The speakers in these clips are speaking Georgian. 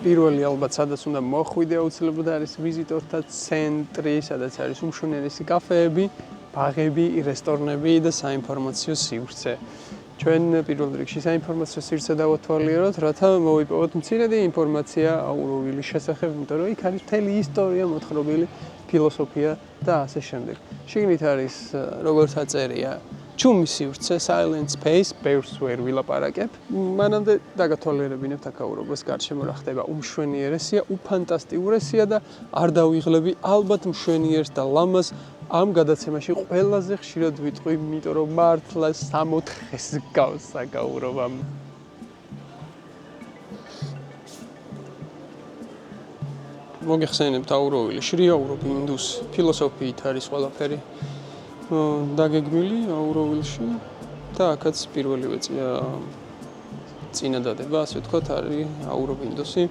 პირველი ალბათ სადაც უნდა მოხვიდე აუცილებლად არის ვიზიტორთა ცენტრი, სადაც არის უმშვენიერესი კაფეები, ბაღები, რესტორნები და საინფორმაციო სივრცე. ჩვენ პირველ რიგში საინფორმაციო სივრცე დავათვალიეროთ, რათა მოვიპოვოთ მცირედი ინფორმაცია აუროვილის შესახებ, იმიტომ რომ იქ არის მთელი ისტორია, მოთხრობილი ფილოსოფია და ასე შემდეგ. შიგნით არის როგორც აწერია ჩუმი სივრცე, silent space, ბევრს ვერ ვილაპარაკებ. მანამდე დაგათვალიერებინებთ აქაურობას გარშემო რა ხდება. უმშვენიერესია, უფანტასტიურესია და არ დავიღლები ალბათ მშვენიერს და ლამაზ ამ გადაცემაში ყველაზე ხშირად ვიტყვი, იმიტომ რომ მართლა 64-ს გავს აქაურობამ. მოგეხსენებთ აუროვილი, შრიაურობ ინდუს ფილოსოფიით არის ყველაფერი. დაგეგმილი აუროვილში და აქაც პირველივე წინადადება, ასე ვთქვათ, არის აუროვინდოსი.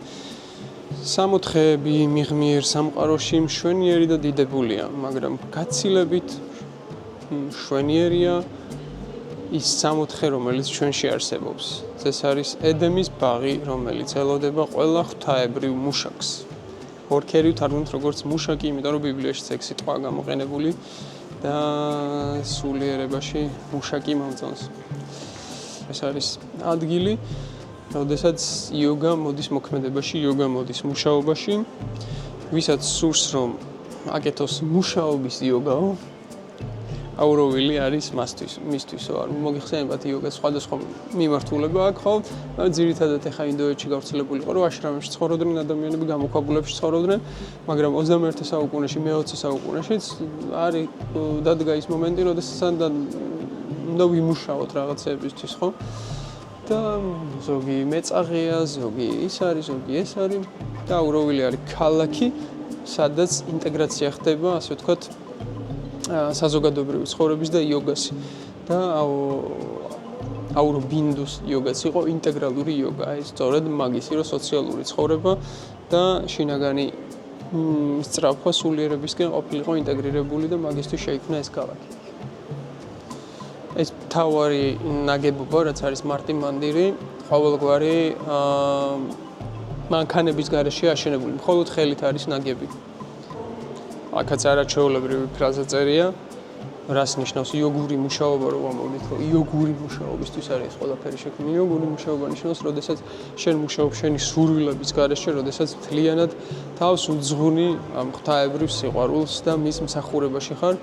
64-ები მიღმიერ სამყაროში მშვენიერი და დიდებულია, მაგრამ გაცილებით მშვენიერია ის 64, რომელიც ჩვენში არსებობს. ეს არის ედემის ბაღი, რომელიც ელოდება ყველა ღვთაებრივ მუშაკს. ორქერივთ არ ვუნდათ როგორც მუშაკი, იმიტომ რომ ბიბლიაშიც ეგ სიტყვა გამოყენებული. და სულიერებაში მუშაკი მომწონს. ეს არის ადგილი, როდესაც იოგა მოდის მოქმედებაში, იოგა მოდის მუშაობაში, ვისაც სურს რომ აკეთოს მუშაობის იოგაო, აუროვილი არის მისთვის. მოგიხსენებათ იოგას სხვადასხვა მიმართულება აქვს, ხო? ძირითადად ეხა ინდოეთში გავრცელებული იყო, რომ აშრამებში ცხოვრობდნენ ადამიანები, გამოქვაბულებში ცხოვრობდნენ, მაგრამ 21 საუკუნეში, მე-20 საუკუნეშიც არის დადგა ის მომენტი, როდესაც უნდა ვიმუშაოთ რაღაცეებისთვის, ხო? და ზოგი მეწაღეა, ზოგი ის არის, ზოგი ეს არის და აუროვილი არის ქალაქი, სადაც ინტეგრაცია ხდება, ასე ვთქვათ, საზოგადოებრივი ცხოვრების და იოგასი და აურობინდუს იოგაც იყო ინტეგრალური იოგა, ეს სწორედ მაგისი რო სოციალური ცხოვრება და შინაგანი სწრაფვა სულიერებისკენ ყოფილიყო ინტეგრირებული და მაგისთვის შეიქმნა ეს ქალაქი. ეს მთავარი ნაგებობა, რაც არის მარტი მანდირი, ყოველგვარი მანქანების გარეშე აშენებული, მხოლოდ ხელით არის ნაგები. აქაც არაჩვეულებრივი ფრაზა წერია, რას ნიშნავს იოგური მუშაობა, რომ ამოვიდეთ, რომ იოგური მუშაობისთვის არის ყველაფერი შექმნილი. იოგური მუშაობა ნიშნავს, როდესაც შენ მუშაობ შენი სურვილების გარეშე, როდესაც მთლიანად თავს უძღვნი ამ ღვთაებრივ სიყვარულს და მის მსახურებაში ხარ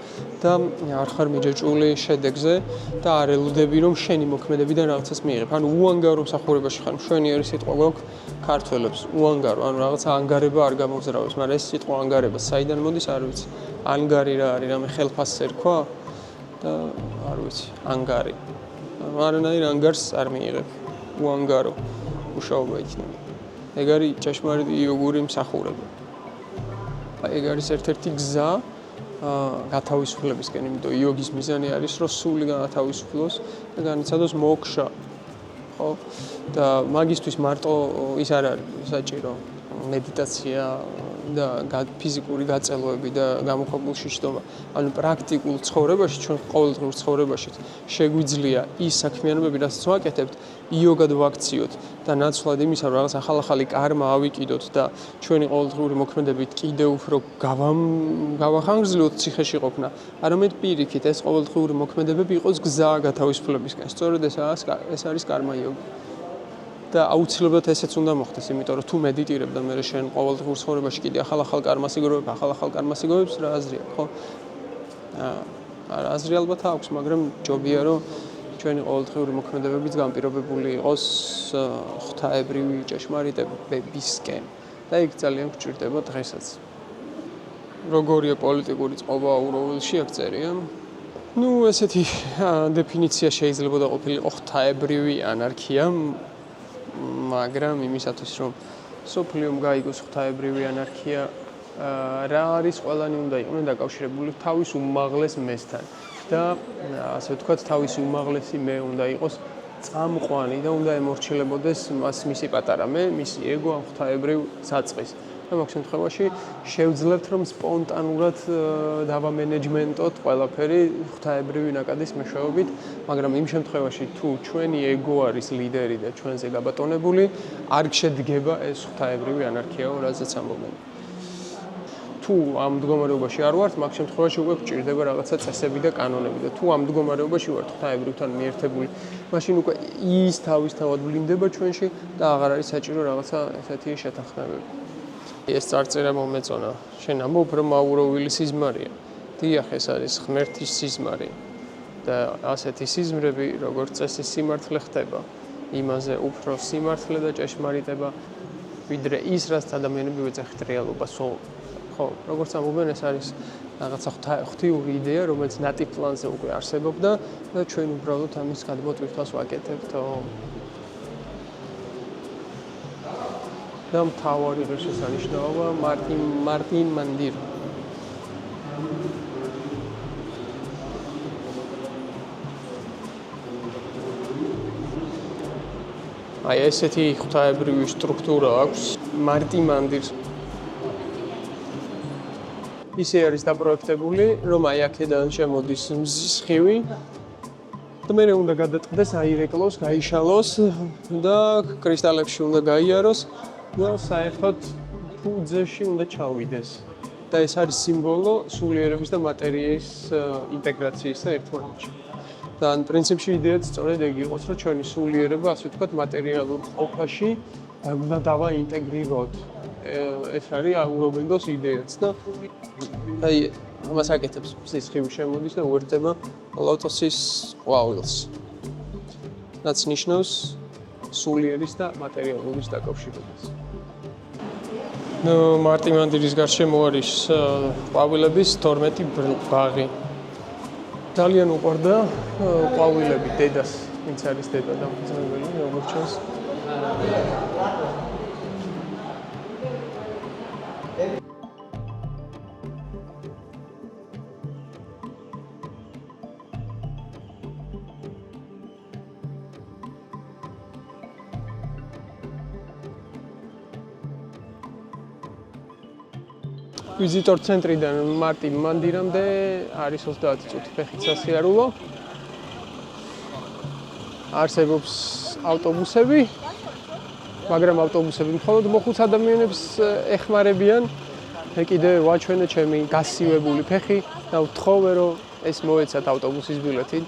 და არ ხარ მიჯაჭვული შედეგზე და არ ელოდები, რომ შენი მოქმედებიდან რაღაცას მიიღებ. ანუ უანგარო მსახურებაში ხარ, მშვენიერი სიტყვა გვაქვს ქართველებს, უანგარო, ანუ რაღაცა ანგარება არ გამოგზარავებს, მაგრამ ეს სიტყვა ანგარება საიდან მოდის, არ ვიცი. ანგარი რა არის, რამე ხელფასს ერქვა და არ ვიცი, ანგარი. არანაირ ანგარს არ მიიღებ. უანგარო მუშაობა იქნება. ეგ არის ჭეშმარიტი იოგური მსახურება. ეგ არის ერთ-ერთი გზა გათავისუფლებისკენ, იმიტომ იოგის მიზანი არის, რომ სული გათავისუფლოს და განიცადოს მოქშა. ხო? და მაგისთვის მარტო ის არ არის საჭირო. მედიტაცია და ფიზიკური გაწელვები და გამოქვაბულში ჩდომა. ანუ პრაქტიკულ ცხოვრებაში, ჩვენ ყოველდღიურ ცხოვრებაში შეგვიძლია ის საქმიანობები, რასაც ვაკეთებთ, იოგად ვაქციოთ და ნაცვლად იმისა, რომ რაღაც ახალ-ახალი კარმა ავიკიდოთ და ჩვენი ყოველდღიური მოქმედებით კიდევ უფრო გავახანგრძლივოთ ციხეში ყოფნა. არამედ პირიქით, ეს ყოველდღიური მოქმედებები იყოს გზა გათავისუფლებისკენ. სწორედ ეს არის კარმა იოგა. და აუცილებლად ესეც უნდა მოხდეს, იმიტომ რომ თუ მედიტირებ და მე შენ ყოველდღიურ ცხოვრებაში კიდე ახალ-ახალ კარმას იგროვებ, ახალ-ახალ კარმას იგროვებს, რა აზრია, ხო? აზრი ალბათ აქვს, მაგრამ ჯობია რომ ჩვენი ყოველდღიური მოქმედებებიც განპირობებული იყოს ღვთაებრივი ჭეშმარიტებებისკენ. და იქ ძალიან გვჭირდება დღესაც. როგორია პოლიტიკური წყობა აუროვილში, აქ წერია. ნუ ესეთი დეფინიცია შეიძლება ყოფილიყო ღვთაებრივი ანარქია, მაგრამ იმისათვის რომ სოფლიომ გაიგოს ღვთაებრივი ანარქია, რა არის ყველანი უნდა იყვნენ დაკავშირებული თავის უმაღლეს მესთან და ასე ვთქვათ თავისი უმაღლესი მე უნდა იყოს წამყვანი და უნდა ემორჩილებოდეს მისი პატარა მე, მისი ეგო ამ ღვთაებრივ საწყის. და მაგ შემთხვევაში შევძლებთ რომ სპონტანურად დავამენეჯმენტოთ ყველაფერი ღვთაებრივი ნაკადის მეშვეობით, მაგრამ იმ შემთხვევაში თუ ჩვენი ეგო არის ლიდერი და ჩვენზე გაბატონებული, არ შედგება ეს ღვთაებრივი ანარქიაო, რაზეც ამბობენ. თუ ამ მდგომარეობაში არ ვართ, მაგ შემთხვევაში უკვე გვჭირდება რაღაცა წესები და კანონები და თუ ამ მდგომარეობაში ვართ ღვთაებრივთან მიერთებული, მაშინ უკვე ის თავისთავად ვლინდება ჩვენში და აღარ არის საჭირო რაღაცა ესეთი შეთანხმებები. ეს წარწერა მომეწონა. შენ ამბობ რომ აუროვილი სიზმარია. დიახ, ეს არის ღმერთის სიზმარი და ასეთი სიზმრები, როგორც წესი, სიმართლე ხდება. იმაზე უფრო სიმართლე და ჭეშმარიტება, ვიდრე ის, რაც ადამიანები ეძახით რეალობას. ხო, როგორც ამბობენ, ეს არის რაღაცა ღვთიური იდეა, რომელიც ნატიფ პლანზე უკვე არსებობდა და ჩვენ უბრალოდ ამის გადმოტვირთვას ვაკეთებთ. და მთავარი ღირსშესანიშნაობა მარტინ მანდիր. აი ესეთი ღვთაებრივი სტრუქტურა აქვს მარტინ მანდირს. ისე არის დაპროექტებული, რომ აი აქედან შემოდის მზის ხივი და მე უნდა გადაწყდეს, აირეკლოს, გაიშალოს და კრისტალებში უნდა გაიაროს და საერთოდ ფუძეში უნდა ჩავიდეს. და ეს არის სიმბოლო სულიერების და მატერიის ინტეგრაციის და ერთმანეთში. და პრინციპში იდეაც სწორედ ეგ იყოს, რომ ჩვენი სულიერება, ასე ვთქვათ, მატერიალურ ყოფაში უნდა დავაინტეგრიროთ. ეს არის აუროვინდოს იდეაც და აი ამას აკეთებს მზის ხივი შემოდის და უერთდება ლოტოსის ყვავილს. რაც ნიშნავს სულიერის და მატერიალურის დაკავშირებას. მარტინ მანდირის გარშემო არის ყვავილების 12 ბაღი. ძალიან უყვარდა ყვავილები დედას, ვინც არის დედა დამფუძნებელი, როგორც ჩანს. ვიზიტორ ცენტრიდან მარტინ მანდირამდე არის 30 წუთი ფეხით სასიარულო. არსებობს ავტობუსები, მაგრამ ავტობუსები მხოლოდ მოხუც ადამიანებს ეხმარებიან. მე კიდე ვაჩვენე ჩემი გასივებული ფეხი და ვთხოვე რომ ეს მოეცათ ავტობუსის ბილეთი.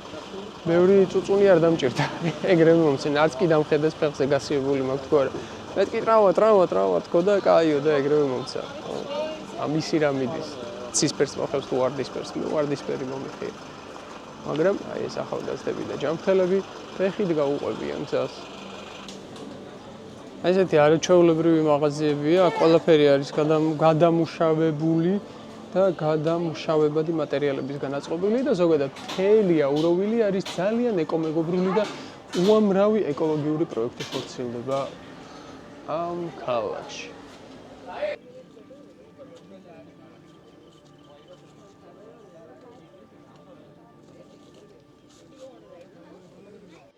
ბევრი წუწუნი არ დამჭირდა. ეგრევე მომცენ, არც კი დამხედეს ფეხზე გასივებული მაქვს თქო არა. მეთქი ტრავმა თქო და კაიო და ეგრევე მომცა. ამისი რა მიდის. ცისფერს მოხებს თუ ვარდისფერს, ვარდისფერი მომიხია. მაგრამ აი ეს ახალგაზრდები და ჯანმრთელები ფეხით გაუყვებიან გზას. აი ესეთი არაჩვეულებრივი მაღაზიებია, ყველაფერი არის გადამუშავებული და გადამუშავებადი მატერიალებისგან განაწყობილი და ზოგადად მთელი აუროვილი არის ძალიან ეკომეგობრული და უამრავი ეკოლოგიური პროექტი ხორციელდება ამ ქალაქში.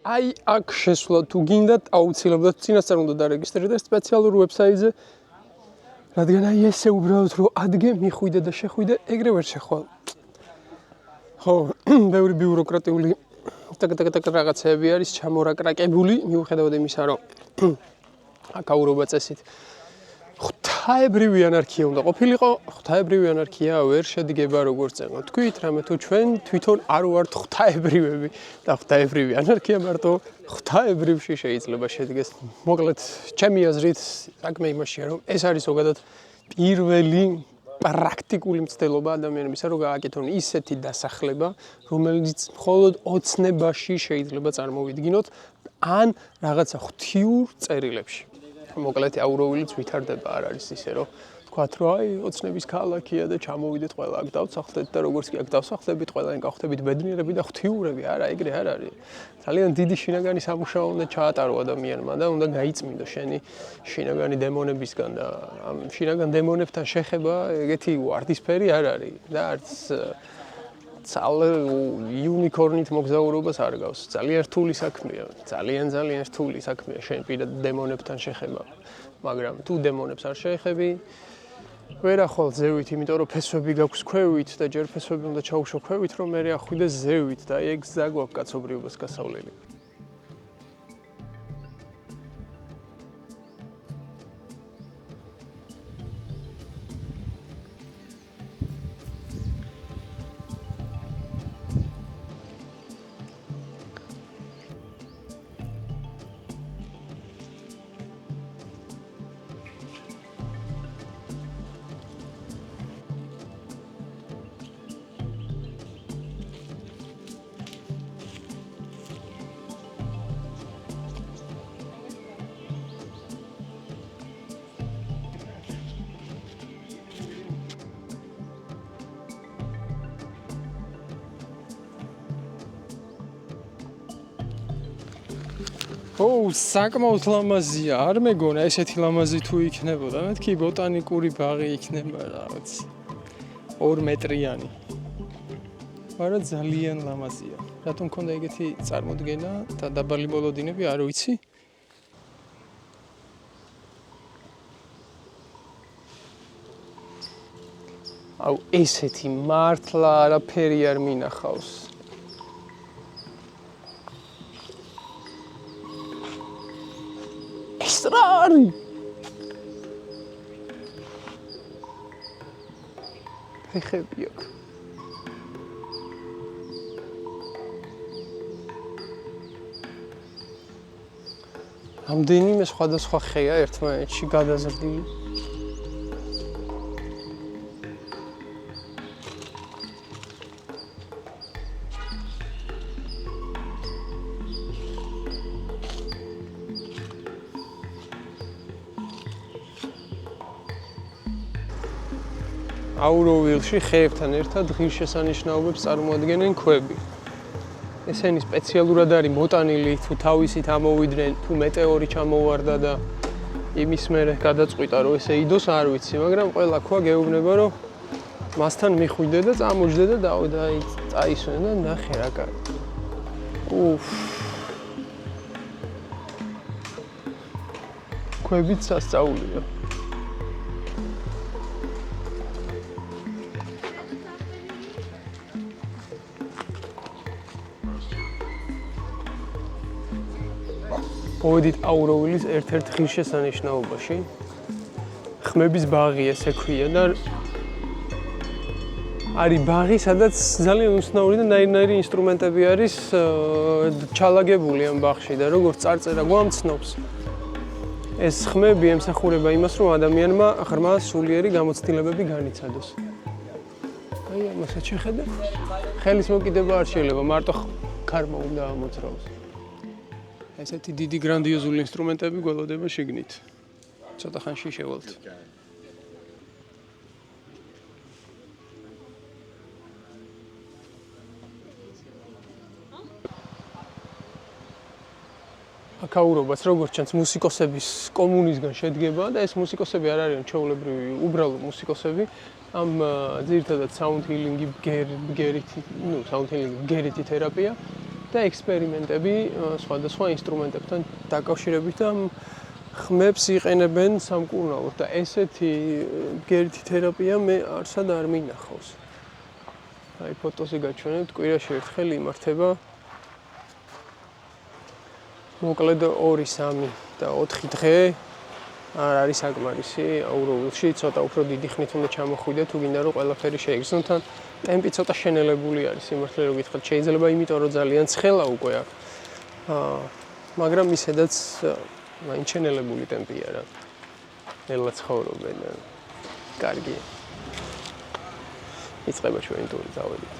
აი აქ შესვლა თუ გინდათ აუცილებლად წინასწარ უნდა დარეგისტრირდეთ სპეციალურ ვებსაიტზე რადგან აი ესე უბრალოდ რომ ადგე მიხვიდე და შეხვიდე, ეგრე ვერ შეხვალ. ხო, ბევრი ბიუროკრატიული რაღაცები არის ჩამორაკრაკებული, მიუხედავად იმისა, რომ აკაურობა წესით ღვთაებრივი ანარქია უნდა ყოფილიყო, ღვთაებრივი ანარქია ვერ შედგება როგორც წეგო. თქვით, რამე თუ ჩვენ თვითონ არ ვართ ღვთაებრივები და ღვთაებრივი ანარქია მარტო ღვთაებრივში შეიძლება შედგეს. მოკლედ, ჩემი აზრით, საქმე იმაშია, რომ ეს არის ზოგადად პირველი პრაქტიკული მცდელობა ადამიანებისა, რომ გააკეთონ ისეთი დასახლება, რომელიც მხოლოდ ოცნებაში შეიძლება წარმოვიდგინოთ, ან რაღაცა ღვთიურ წერილებში. მოკლედ აუროვილიც ვითარდება, არ არის ისე, რომ თქვათ, რომ აი ოცნების ქალაქია და ჩამოვიდეთ ყველა აქ დავსახლდეთ და როგორც კი აქ დავსახლდებით, ყველანი გავხდებით ბედნიერები და ღვთიურები, არა, ეგრე არ არის. ძალიან დიდი შინაგანი სამუშაო უნდა ჩაატარო ადამიანმა და უნდა გაიწმინდო შენი შინაგანი დემონებისგან და ამ შინაგან დემონებთან შეხება ეგეთი ვარდისფერი არ არის და არც იუნიკორნით მოგზაურობას არ გავს. ძალიან რთული საქმეა, ძალიან რთული საქმეა შენ პირად დემონებთან შეხება. მაგრამ თუ დემონებს არ შეეხები, ვერ ახვალ ზევით, იმიტომ რომ ფესვები გაქვს ქვევით და ჯერ ფესვები უნდა ჩაუშო ქვევით, რომ მე ახვიდე ზევით და ეგ გზა გვაქვს კაცობრიობას გასავლელი. საკმაოდ ლამაზია, არ მეგონა ესეთი ლამაზი თუ იქნებოდა, მეთქი ბოტანიკური ბაღი იქნება რაღაც 2 მეტრიანი. მაგრამ ძალიან ლამაზია. რატომ მქონდა ეგეთი წარმოდგენა და დაბალი მოლოდინები, არ ვიცი. აუ ესეთი მართლა არაფერი არ მინახავს. Strari! ფეხები აქვს. რამდენიმე სხვადასხვა ხეა ერთმანეთში გადაზრდილი. აუროვილში ხეებთან ერთად ღირსშესანიშნაობებს წარმოადგენენ ქვები. ესენი სპეციალურად არის მოტანილი, თუ თავისით ამოვიდნენ, თუ მეტეორი ჩამოვარდა და იმის მერე გადაწყვიტა, რომ ესე იდოს, არ ვიცი, მაგრამ ყველა ქვა გეუბნება, რომ მასთან მიხვიდე და წამოჯდე და წაისვენ და ნახე რა კარი. ქვებით სასწაულია. მოვედით აუროვილის ერთ-ერთ ღირსშესანიშნაობაში. ხმების ბაღი ესე ქვია და არის ბაღი, სადაც ძალიან უცნაური და ნაირ-ნაირი ინსტრუმენტები არის ჩალაგებული ამ ბაღში და როგორც წარწერა გვამცნობს, ეს ხმები ემსახურება იმას, რომ ადამიანმა ღრმა სულიერი გამოცდილებები განიცადოს. აი ამასაც შეხედე. ხელის მოკიდება არ შეიძლება, მარტო ქარმა უნდა ამოძრაოს. ესეთი დიდი გრანდიოზული ინსტრუმენტები გველოდება შიგნით. ცოტა ხანში შევალთ. აკაურობას როგორც ჩანს მუსიკოსების კომუნისგან შედგება და ეს მუსიკოსები არ არიან ჩვეულებრივი უბრალო მუსიკოსები. ამ ძირითადად sound healing-ი, ბგერითი თერაპია და ექსპერიმენტები სხვადასხვა ინსტრუმენტებთან დაკავშირებით და ხმებს იყენებენ სამკურნალოდ და ესეთი ბგერითი თერაპია მე არსად არ მინახავს. აი ფოტოზე გაჩვენებთ, კვირაში ერთხელ იმართება. მოკლედ 2, 3 და 4 დღე არ არის საკმარისი აუროვილში, ცოტა უფრო დიდი ხნით უნდა ჩამოხვიდე თუ გინდა რომ ყველაფერი შეიგრძნო, თან ტემპი ცოტა შენელებული არის, სიმართლე რომ გითხრათ, შეიძლება იმიტომ რომ ძალიან ცხელა უკვე აქ. მაგრამ ისედაც მაინც შენელებული ტემპია რა. ნელა ცხოვრობენ. კარგია. იწყება ჩვენი ტური, წავედით.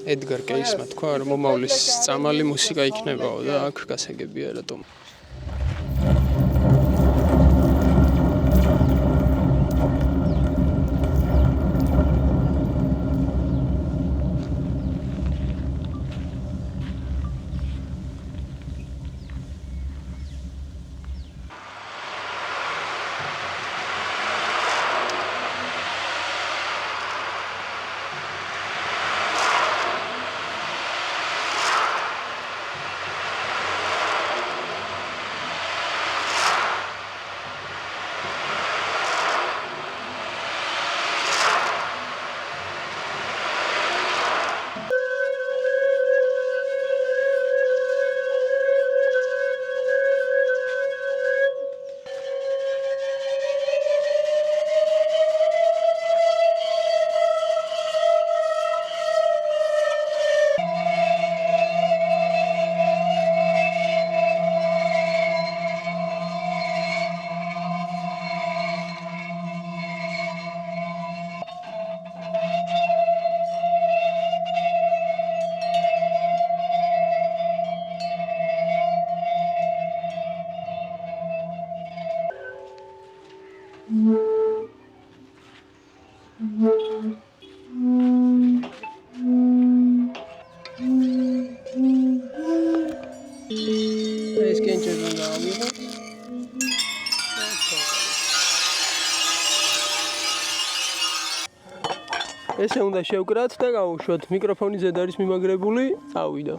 ედგარ კეისმა თქვა რომ მომავლის წამალი მუსიკა იქნებაო და აქ გასაგებია რატომ. ეს კენჭები უნდა ავიღოთ. ესე უნდა შევკრათ და გავუშვათ. მიკროფონი ზედ არის მიმაგრებული, წავიდა.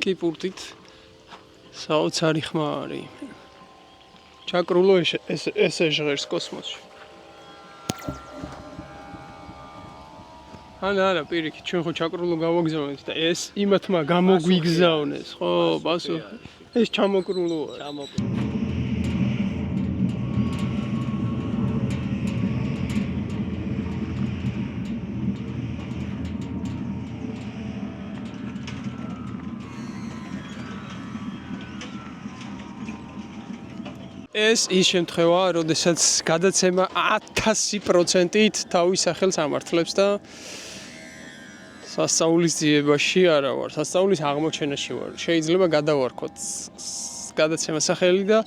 კიპურტით საოცარი ხმა არის. ჩაკრულო ესე ჟღერს კოსმოსში. არა, პირიქით, ჩვენ ხო ჩაკრულო გავაგზავნეთ და ეს იმათმა გამოგვიგზავნეს, ხო, ბასო. ეს ჩამოკრულოა. ეს ის შემთხვევაა, როდესაც გადაცემა 1000%-ით თავის სახელს ამართლებს და სასწაულის ძიებაში არა ვარ, სასწაულის აღმოჩენაში ვარ. შეიძლება გადავარქოთ გადაცემას სახელი და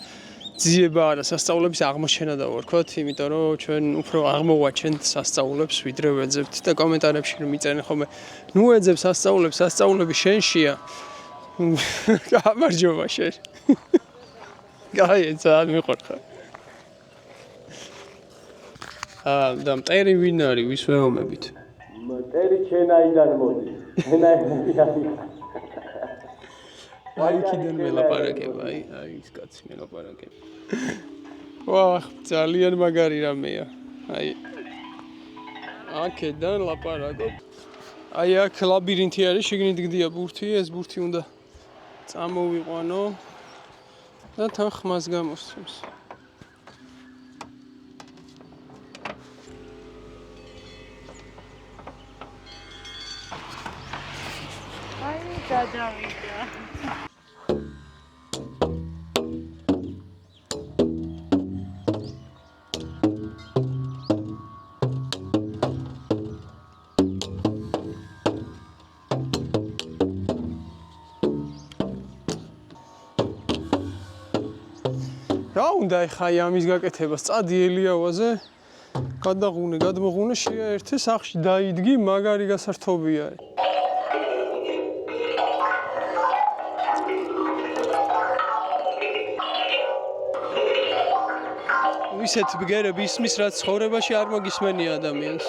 ძიება არა სასწაულების აღმოჩენა და ვთქვათ, იმიტომ რომ ჩვენ უფრო აღმოვაჩენთ სასწაულებს, ვიდრე ვეძებთ და კომენტარებში რომ მიწერენ ხოლმე, ნუ ეძებ სასწაულებს, სასწაულები შენშია. გამარჯობა შენ. გაიეცა მიყურხარ. და მტერი ვინ არის, ვის ვეომებით? მტერი ჩენაიდან მოდის. ჩენაიდან. აი კიდენ მელაპარაკება, აი ის კაცი მელაპარაკება. ვაჰ, ძალიან მაგარი რამეა. აი აქედან ლაპარაკობ. აი აქ ლაბირინთი არის, შიგნით გდია ბურთი, ეს ბურთი უნდა წამოვიყვანო და თან ხმას გამოსცემს. აი გადავიდა. რა უნდა ეხა ამის გაკეთებას წადი ელიავაზე გადმოღუნე შეაერთე სახლში დაიდგი მაგარი გასართობია ისეთ ბგერები ისმის რაც ცხოვრებაში არ მოგისმენია ადამიანს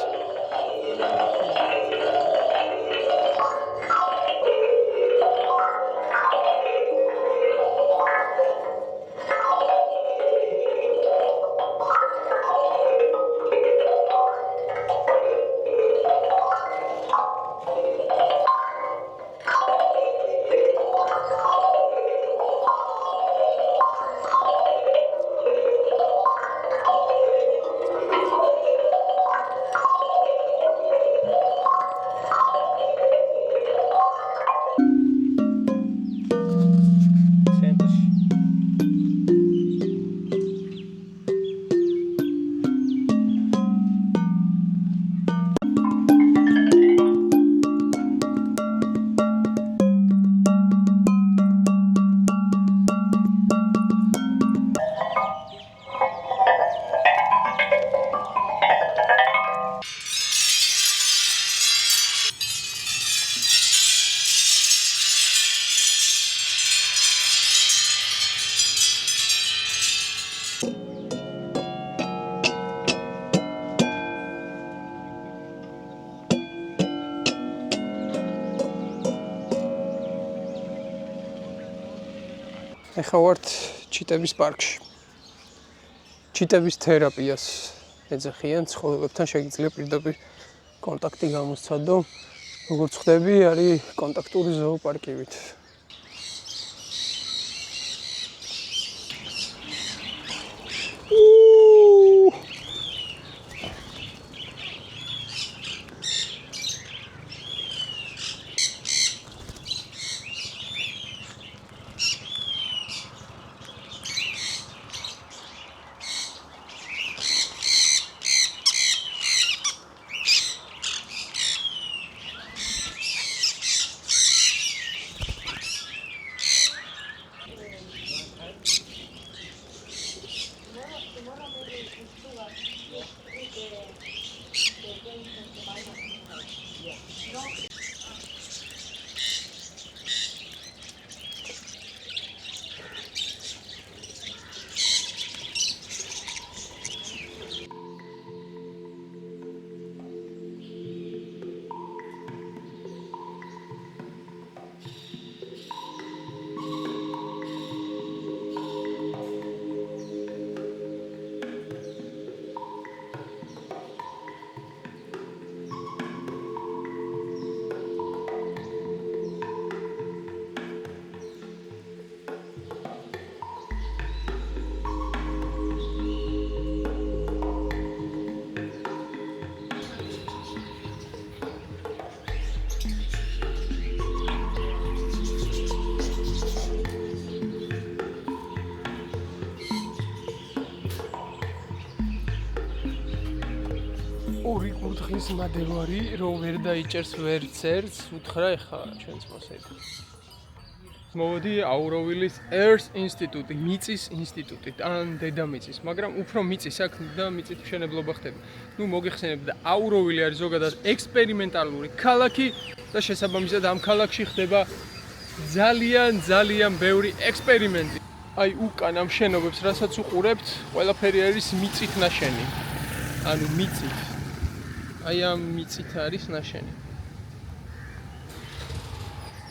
ეხა ვართ ჩიტების პარკში. ჩიტების თერაპიას ეძახიან ცხოველებთან შეგიძლია პირდაპირ კონტაქტი გამოსცადო. როგორც ხვდები, არის კონტაქტური ზოოპარკივით. ორი კურთხის მადევარი, რომ ვერ დაიჭერს ვერც ერთს, უთხრა ეხა ჩვენს მოსეიდ. მოვედი აუროვილის Earth Institute, მიწის ინსტიტუტი, ან დედამიწის, მაგრამ უფრო მიწის აქ და მიწით მშენებლობა ხდება. ნუ მოგეხსენებთ და აუროვილი არის ზოგადად ექსპერიმენტალური ქალაქი და შესაბამისად ამ ქალაქში ხდება ძალიან ბევრი ექსპერიმენტი. აი უკან ამ შენობებს, რასაც უყურებთ, ყველაფერი არის მიწით ნაშენი. ანუ მიწით. აი ამ მიწით არის ნაშენი.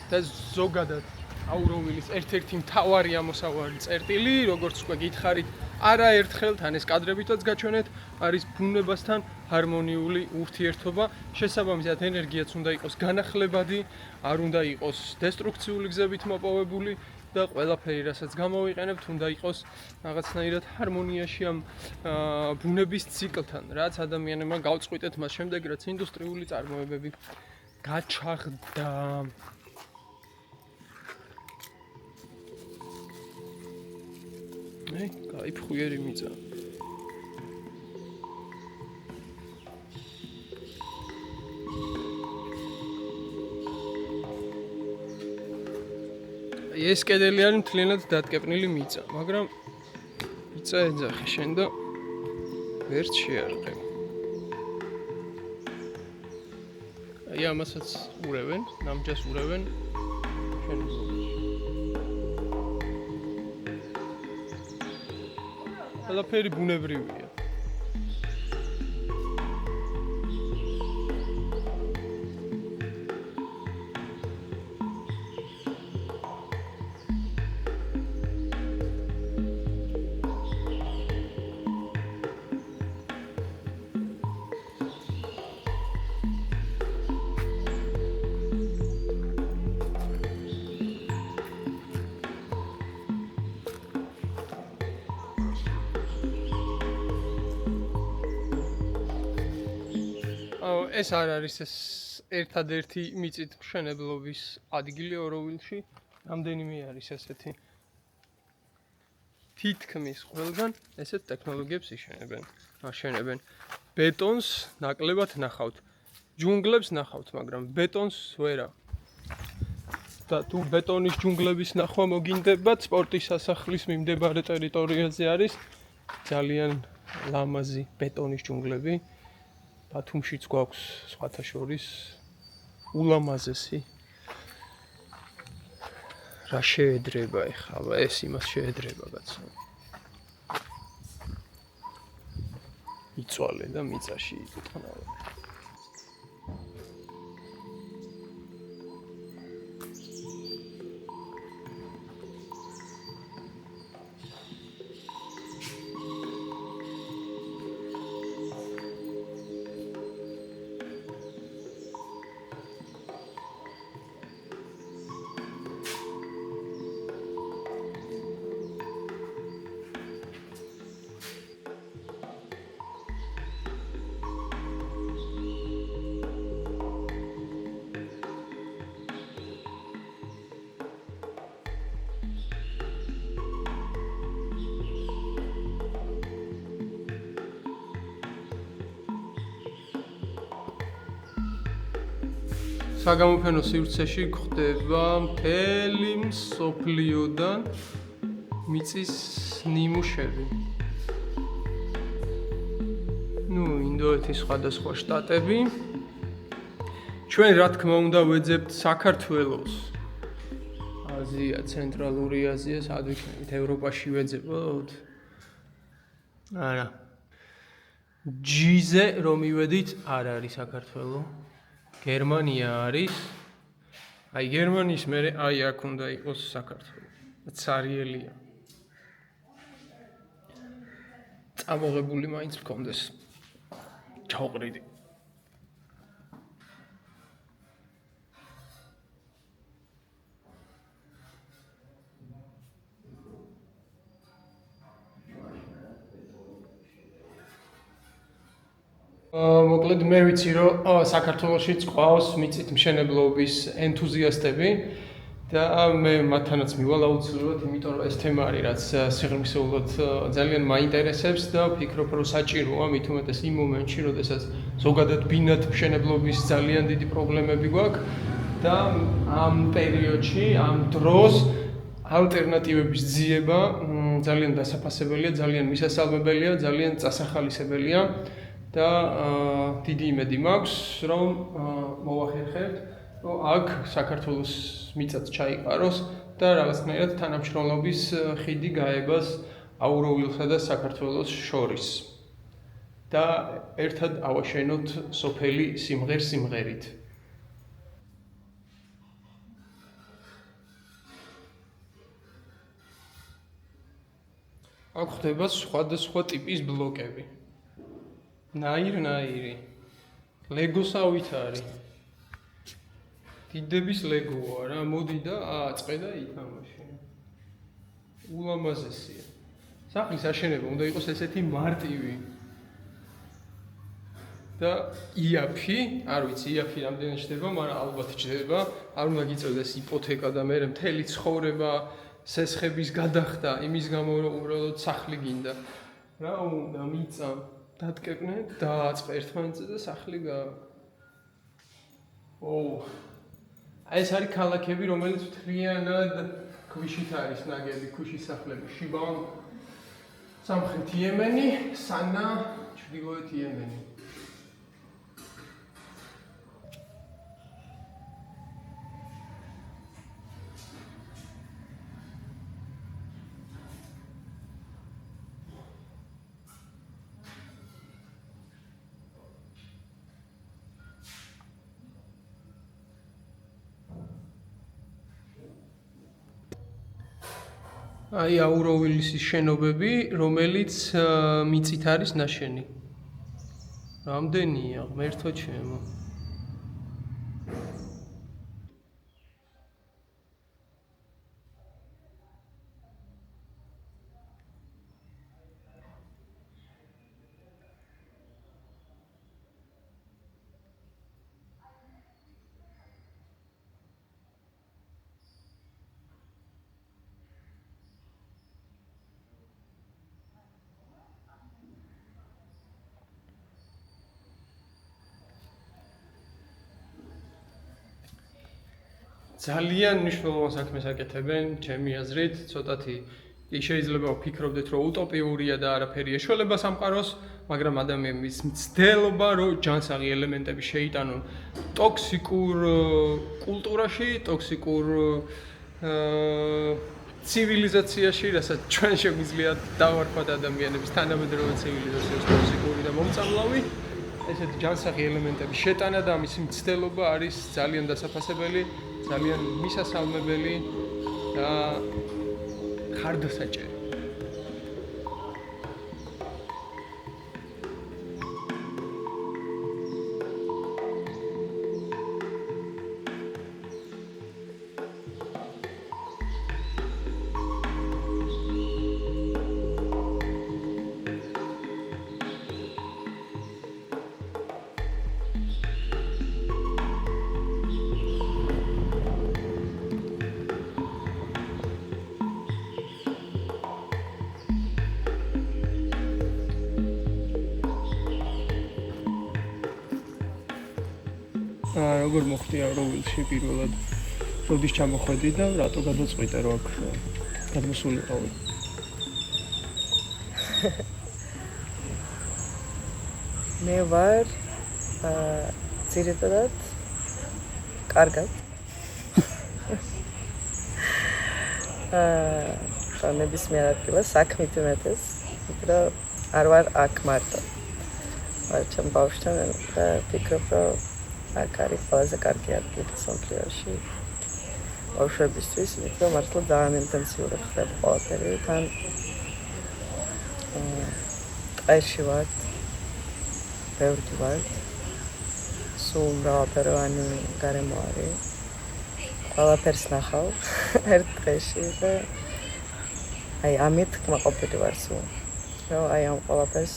და ზოგადად აუროვილის ერთ-ერთი მთავარი ამოსავალი წერტილი, როგორც უკვე გითხარით, არაერთხელ თან ეს კადრებითაც გაჩვენეთ, არის ბუნებასთან ჰარმონიული ურთიერთობა. შესაბამისად ენერგიაც უნდა იყოს განახლებადი, არ უნდა იყოს დესტრუქციული გზებით მოპოვებული და ყველაფერი, რასაც გამოვიყენებთ, უნდა იყოს რაღაცნაირად ჰარმონიაში ამ ბუნების ციკლთან, რაც ადამიანებმა გავწყვიტეთ მას შემდეგ, რაც ინდუსტრიული წარმოებები გაჩაღდა. კაი ფხვიერი მიწა. ეს კედელი არის მთლიანად დატკეპნილი მიწა, მაგრამ მიწა ეძახი შენ და ვერც შეარყე. აი ამასაც ურევენ, ნამჯას ურევენ შენს. ყველაფერი ბუნებრივია. ეს არ არის ეს ერთადერთი მიწით მშენებლობის ადგილი ორულში, რამდენიმე არის ესეთი. თითქმის ყველგან ესეთ ტექნოლოგიებს აშენებენ. ბეტონს ნაკლებად ნახავთ, ჯუნგლებს ნახავთ, მაგრამ ბეტონს ვერა. და თუ ბეტონის ჯუნგლების ნახვა მოგინდებათ, სპორტის სასახლის მიმდებარე ტერიტორიაზე არის ძალიან ლამაზი ბეტონის ჯუნგლები. ბათუმშიც გვაქვს სხვათა შორის ულამაზესი. რა შეედრება ეხლა, ეს იმას შეედრება კაცო. იწვალე და მიწაში იტყნავე. საგამოფენო სივრცეში გვხდება მთელი მსოფლიოდან მიწის ნიმუშები. ინდოეთის სხვადასხვა შტატები. ჩვენ რა თქმა უნდა ვეძებთ საქართველოს. აზია, ცენტრალური აზია, სად ვიქნებით, ევროპაში ვეძებოთ? არა. ჯიზე რომ მივედით, არ არის საქართველო. გერმანია არის. აი გერმანიის მერე აი აქ უნდა იყოს საქართველო. ცარიელია. წამოღებული მაინც მქონდეს. ჩაუყრიდი. მოკლედ მე ვიცი რომ საქართველოშიც ყავს მიწით მშენებლობის ენთუზიასტები და მე მათთანაც მივალ აუცილებლად, იმიტომ რომ ეს თემა არის რაც სიღრმისეულად ძალიან მაინტერესებს და ვფიქრობ რომ საჭიროა მით უმეტეს იმ მომენტში, როდესაც ზოგადად ბინათ მშენებლობის ძალიან დიდი პრობლემები გვაქვს და ამ პერიოდში, ამ დროს ალტერნატივების ძიება ძალიან დასაფასებელია, ძალიან მისასალმებელია, ძალიან წასახალისებელია და დიდი იმედი მაქვს, რომ მოვახერხებთ, რომ აქ საქართველოს მიწაც ჩაიყაროს და რაღაცნაირად თანამშრომლობის ხიდი გაებას აუროვილსა და საქართველოს შორის. და ერთად ავაშენოთ სოფელი სიმღერით. აქ ხდება სხვადასხვა ტიპის ბლოკები. ნაირ-ნაირი. ლეგოსავით არის. დიდების ლეგოა რა, მოდი და აწყე და ითამაშე. ულამაზესია. სახლის აშენება უნდა იყოს ესეთი მარტივი. და იაფი, არ ვიცი იაფი რამდენი ჩდება, მაგრამ ალბათ ჩდება. არ უნდა გიწევდეს იპოთეკა და მე მთელი ცხოვრება სესხების გადახდა, იმის გამო რომ უბრალოდ სახლი გინდა. რა უნდა მიწა დატკეპნეთ, დააწყე ერთმანეთზე და სახლი ეს არის ქალაქები, რომელიც მთლიანად ქვიშით არის ნაგები, ქვიშის სახლები. შიბან სამხრეთ იემენი, სანა ჩრდილოეთ იემენი. აი აუროვილის შენობები, რომელიც მიწით არის ნაშენი. რამდენია, ღმერთო ჩემო. ძალიან მნიშვნელოვან საქმეს აკეთებენ, ჩემი აზრით, ცოტათი შეიძლება ვფიქრობდეთ, რომ უტოპიურია და არაფერი ეშველება სამყაროს, მაგრამ ადამიანის მცდელობა, რომ ჯანსაღი ელემენტები შეიტანონ ტოქსიკურ კულტურაში, ტოქსიკურ ცივილიზაციაში, რასაც ჩვენ შეგვიძლია დავარქვათ ადამიანების თანამედროვე ცივილიზაციას ტოქსიკური და მომწამლავი. ესეთი ჯანსაღი ელემენტების შეტანა და ამის მცდელობა არის ძალიან დასაფასებელი. ძალიან მისასალმებელი და ხარდასაჭერი. როგორ მოხდი აუროვილში პირველად? როდის ჩამოხვედი და რატო გადაწყვიტე რომ აქ გადმოსულიყავი? მე ვარ ძირითადად კარგად. ნებისმიერ ადგილას საქმით უმეტეს, მაგრამ არ ვარ აქ მარტო. ვარ ჩემ ბავშვთან და ვფიქრობ, რომ აქ არის ყველაზე კარგი ადგილი სამყაროში ბავშვებისთვის, იმიტომ რომ მართლა ძალიან ინტენსიურად ხდება ყველაფერი. თან ტყეში ვარ, ბევრი ვარ, სულ მრავალფეროვანი გარემო არის. ყველაფერს ნახავ ერთ დღეში და აი ამით კმაყოფილი ვარ სულ. რომ აი ამ ყველაფერს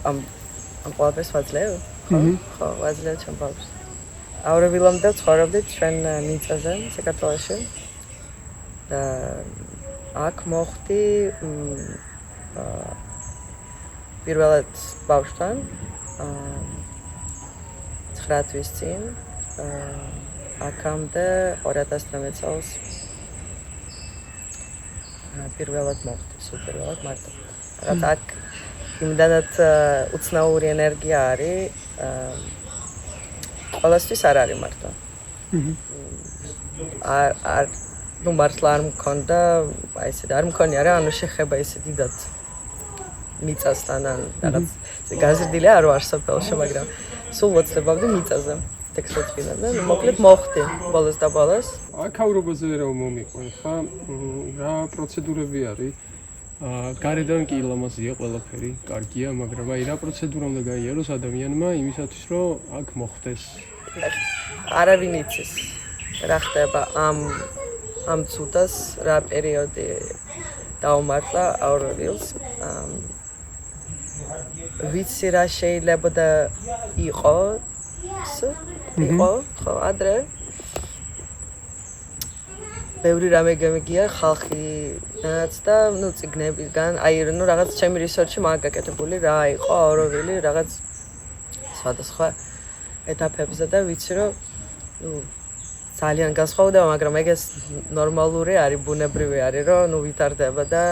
ამ ყველაფერს ვაძლევ? ხო, ვაძლევ ჩემ ბავშვს. აუროვილამდე ცხოვრობდით ჩვენ მიწაზე, საქართველოში. და აქ მოხდი პირველად ბავშვთან. 9 თვის წინ აქამდე 2019 წელს პირველად მოხდი, სულ პირველად მარტო. რაც აქ იმდანაც უცნაური ენერგია არის, ყველასთვის არ არის მარტო. არ ნუ მართლა არ მქონდა, აი ესე არ მქონია რა, ანუ შეხება ესე დიდად მიწასთან ან რაღაც გაზრდილი არ ვარ სოფელში, მაგრამ სულ ვოცლებავდი მიწაზე. ტექსტოთიდან და მოკლედ მოხდი ბოლოს და ბოლოს. აქაურობაზე რა მომიყვენ ხა? რა პროცედურები არის? გარედან კი ლამაზია ყველაფერი, კარგია, მაგრამ აი რა პროცედურა უნდა გაიაროს ადამიანმა იმისათვის, რომ აქ მოხდეს? არავინ იცის რა ხდება ამ ცუდას, რა პერიოდი დაუმართლა აუროვილს. ვიცი რა შეიძლება და იყო, ხო, ადრე. ბევრი რამე გამიგია ხალხიდანაც და ნუ წიგნებიდან, აი ნუ რაღაც ჩემი რისერჩი მაგაკეთებული რა იყო აუროვილი, რაღაც სხვადასხვა ეტაპებზე და ვიცი რომ ნუ ძალიან განსხვავდება, მაგრამ ეგ ეს ნორმალური არის, ბუნებრივი არის, რომ ნუ ვითარდება და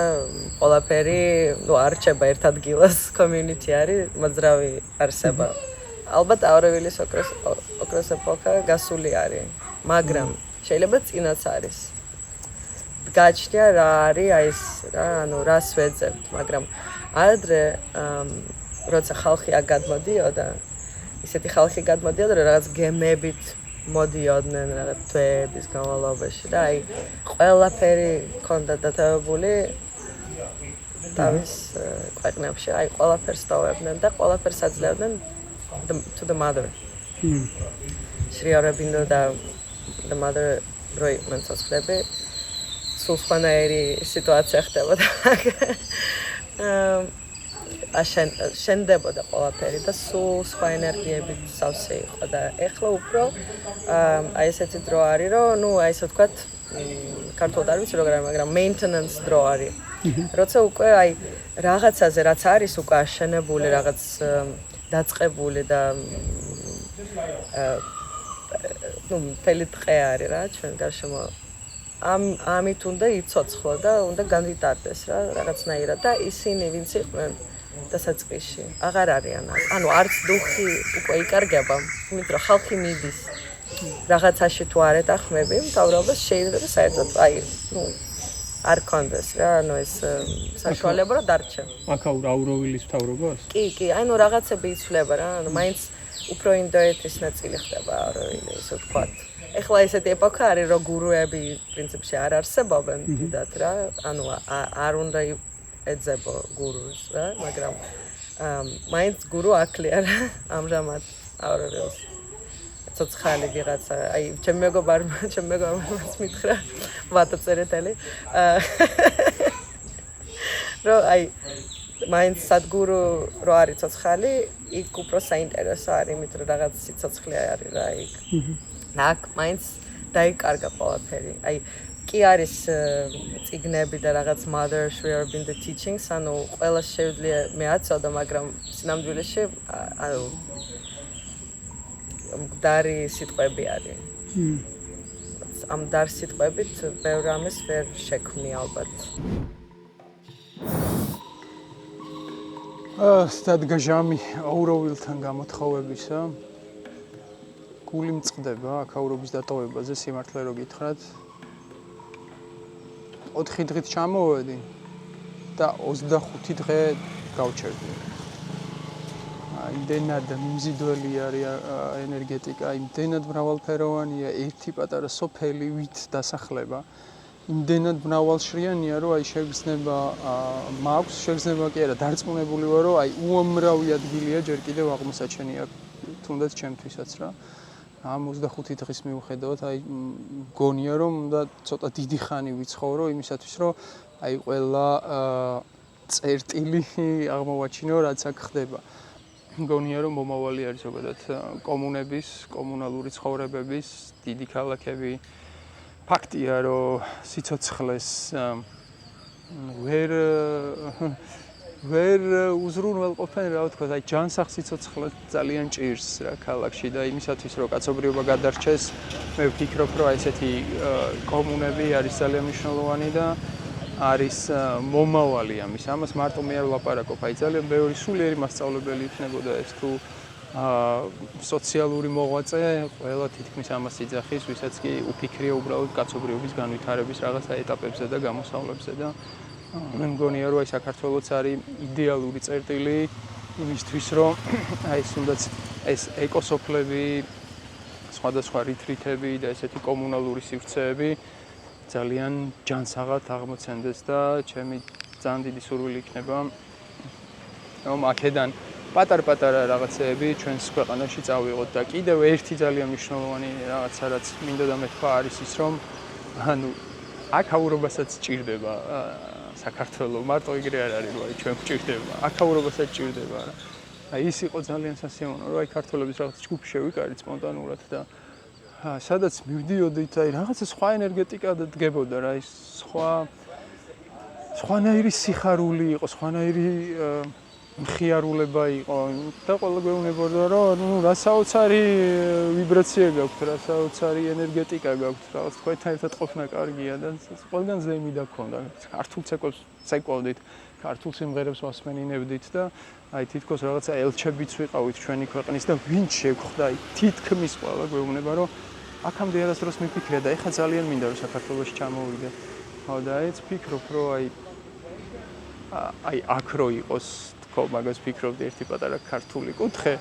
ყველაფერი ნუ არ რჩება ერთ ადგილას, community არის, მოძრავი არსება. ალბათ აუროვილის ოქროს ეპოქა გასული არის, მაგრამ შეიძლება წინაც არის. გაჩნია რა არის აი ეს რა, ანუ რას ვეძებთ, მაგრამ ადრე როცა ხალხი აქ გადმოდიოდა, ისეთი ხალხი გადმოდიოდა, რომ რაღაც გემებით მოდიოდნენ რაღაც თვეების განმავლობაში და აი ყველაფერი ქონდა დათანხმებული თავის ქვეყნებში, აი ყველაფერს დავებდნენ და ყველაფერს აძლევდნენ to the mother. Shri Aurobindo და the mother როი მენცოცხლები სულ სხვანაირი სიტუაცია ხდებოდა. შენდებოდა ყველაფერი და სულ სხვა ენერგიებით სავსე იყო და ეხლა უფრო აი ესეთი დრო არის, რომ ნუ აი ესე ვთქვათ, ქართულად არ ვიცი როგორ არის, მაგრამ maintenance დრო არის. როცა უკვე აი რაღაცაზე რაც არის უკვე აშენებული, რაღაც დაწყებული და ნუ მთელი ტყე არის რა ჩვენ გარშემო. ამით უნდა იცოცხლო და უნდა განვითარდეს რა რაღაცნაირად და ისინი ვინც იყვნენ დასაწყისში აღარ არიან. ანუ არც დუხი უკვე იკარგება, იმიტომ რომ ხალხი მიდის რაღაცაში თუ არ ეთანხმები, მთავრობას შეიძლება საერთოდ აი ნუ არ კონდეს რა, ანუ ეს საშუალება რომ დარჩე. აუროვილის მთავრობას? კი, აი ნუ რაღაცები იცვლება რა, ანუ მაინც უფრო ინდოეთის ნაწილი ხდება აუროვილი, ისე ვთქვათ. ეხლა ესეთი ეპოქა არის, რომ გურუები პრინციპში არ არსებობენ დიდად რა, ანუ არ უნდა ეძებო გურუს რა, მაგრამ მაინც გურუ აკლია რა, ამჟამად აუროვილს. ცოცხალი ვიღაცა, აი ჩემ მეგობარს მითხრა ვატაწერეთელი. რომ აი მაინც სადგურო რო არის ცოცხალი, იქ უფრო საინტერესო არის, იმიტომ რომ რაღაც სიცოცხლე არის რა იქ. აქ მაინც დაიკარგა ყველაფერი. აი კი არის წიგნები და რაღაც mother Shri Aurobindo teachings, ანუ ყველა შეუძლია მე აცოდო, მაგრამ სინამდვილეში ანუ მკვდარი სიტყვები არის. ამ მკვდარ სიტყვებით ბევრ რამეს ვერ შექმნი ალბათ. სტადგა ჟამი აუროვილთან გამოთხოვებისა. გული მწყდება აქაურობის დატოვებაზე, სიმართლე რო გითხრათ. 4 დღით ჩამოვედი და 25 დღე გავჩერდი. იმდენად მიმზიდველი არის ენერგეტიკა, იმდენად მრავალფეროვანია, ერთი პატარა სოფელი ვით დასახლება. იმდენად მრავალშრიანია, რომ აი შეგრძნება მაქვს, შეგრძნება კი არა, დარწმუნებული ვარ, რომ აი უამრავი ადგილია ჯერ კიდევ აღმოსაჩენია, თუნდაც ჩემთვისაც რა. ამ 25 დღის მიუხედავად, აი მგონია, რომ უნდა ცოტა დიდი ხანი ვიცხოვრო იმისათვის, რომ აი ყველა წერტილი აღმოვაჩინო, რაც აქ ხდება. მგონია, რომ მომავალი არის ზოგადად კომუნების, კომუნალური ცხოვრებების, დიდი ქალაქები. ფაქტია, რომ სიცოცხლეს ვერ ვერ უზრუნველყოფენ რა ვთქვა, აი ჯანსაღ სიცოცხლე ძალიან ჭირს რა ქალაქში და იმისათვის რომ კაცობრიობა გადარჩეს, მე ვფიქრობ რომ აი ესეთი კომუნები არის ძალიან მნიშვნელოვანი და არის მომავალი ამის. ამას მარტო მე არ ვლაპარაკობ, აი ძალიან ბევრი სულიერი მასწავლებელი იქნებოდა ეს თუ სოციალური მოღვაწე, ყველა თითქმის ამას იძახის, ვისაც კი უფიქრია უბრალოდ კაცობრიობის განვითარების რაღაცა ეტაპებზე და გამოსავლებზე და მე მგონია რომ აი საქართველოც არის იდეალური წერტილი იმისთვის რომ აი თუნდაც ეს ეკოსოფლები, სხვადასხვა რითრითები და ესეთი კომუნალური სივრცეები ძალიან ჯანსაღად აღმოცენდეს და ჩემი ძალიან დიდი სურვილი იქნება რომ აქედან პატარ-პატარა რაღაცეები ჩვენს ქვეყანაში წავიღოთ და კიდევ ერთი ძალიან მნიშვნელოვანი რაღაცა რაც მინდოდა მეთქვა არის ის რომ ანუ აქაურობასაც ჭირდება საქართველოს მარტო იგრე არ არის რომ აი ჩვენ გვჭირდება აქაურობასაც ჭირდება რა აი ის იყო ძალიან სასიამოვნო რომ აი ქართველების რაღაც ჯგუფი შევიკარით სპონტანურად და სადაც მივდიოდით აი რაღაცა სხვა ენერგეტიკა დგებოდა რა ის სხვანაირი სიხარული იყო სხვანაირი მხიარულება იყო და ყველა გვეუბნებოდა რომ ნუ რა საოცარი ვიბრაცია გაქვთ რა საოცარი ენერგეტიკა გაქვთ რაღაც თქვენთან ერთად ყოფნა კარგია და ყველგან ზეიმი დაქონდა ქართულ ცეკვებს ცეკვავდით ქართულ სიმღერებს ვასმენინებდით და აი თითქოს რაღაცა ელჩებიც ვიყავით ჩვენი ქვეყნის და ვინ შეგხვდა აი თითქმის ყველა გვეუბნება რომ აქამდე არასდროს მიფიქრე და ეხლა ძალიან მინდა რომ საქართველოში ჩამოვიდე ხო და აი ვფიქრობ რომ აი აქ რო იყოს თქო მაგას ვფიქრობდი ერთი პატარა ქართული კუთხე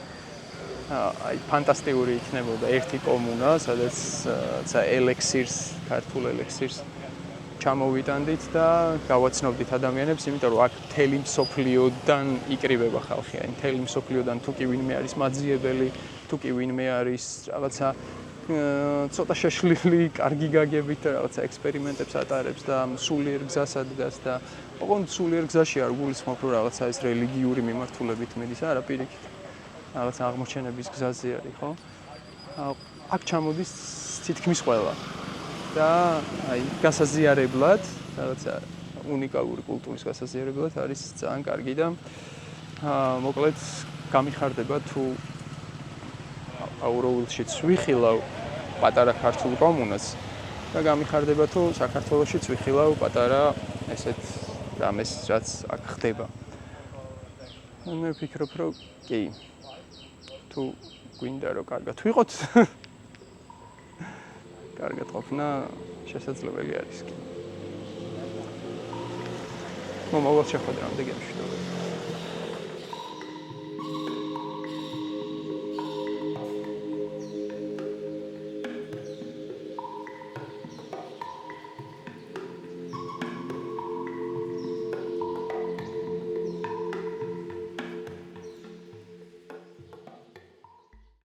აი ფანტასტიკური იქნებოდა ერთი კომუნა სადაც ელექსირს ქართულ ელექსირს ჩამოვიტანდით და გავაცნობდით ადამიანებს იმიტომ რომ აქ მთელი მსოფლიოდან იკრიბება ხალხი აი მთელი მსოფლიოდან თუ კი ვინმე არის მაძიებელი თუ კი ვინმე არის რაღაცა ცოტა შეშლილი კარგი გაგებით რაღაცა ექსპერიმენტებს ატარებს და სულიერ გზას ადგას და ოღონდ სულიერ გზაში არ გულისხმობ რომ რაღაცა ეს რელიგიური მიმართულებით მიდის არა პირიქით რაღაცა აღმოჩენების გზაზე არის ხო აქ ჩამოდის თითქმის ყველა და აი გასაზიარებლად რაღაცა უნიკალური კულტურის გასაზიარებლად არის ძალიან კარგი და მოკლედ გამიხარდება თუ აუროვილშიც ვიხილავ პატარა ქართულ კომუნას და გამიხარდება თუ საქართველოშიც ვიხილავ პატარა ესეთ რამეს რაც აქ ხდება. მე ვფიქრობ რომ კი თუ გვინდა რომ კარგად ვიყოთ კარგად ყოფნა შესაძლებელი არის კი. მომავალ შეხვედრამდე გემშვიდობებით.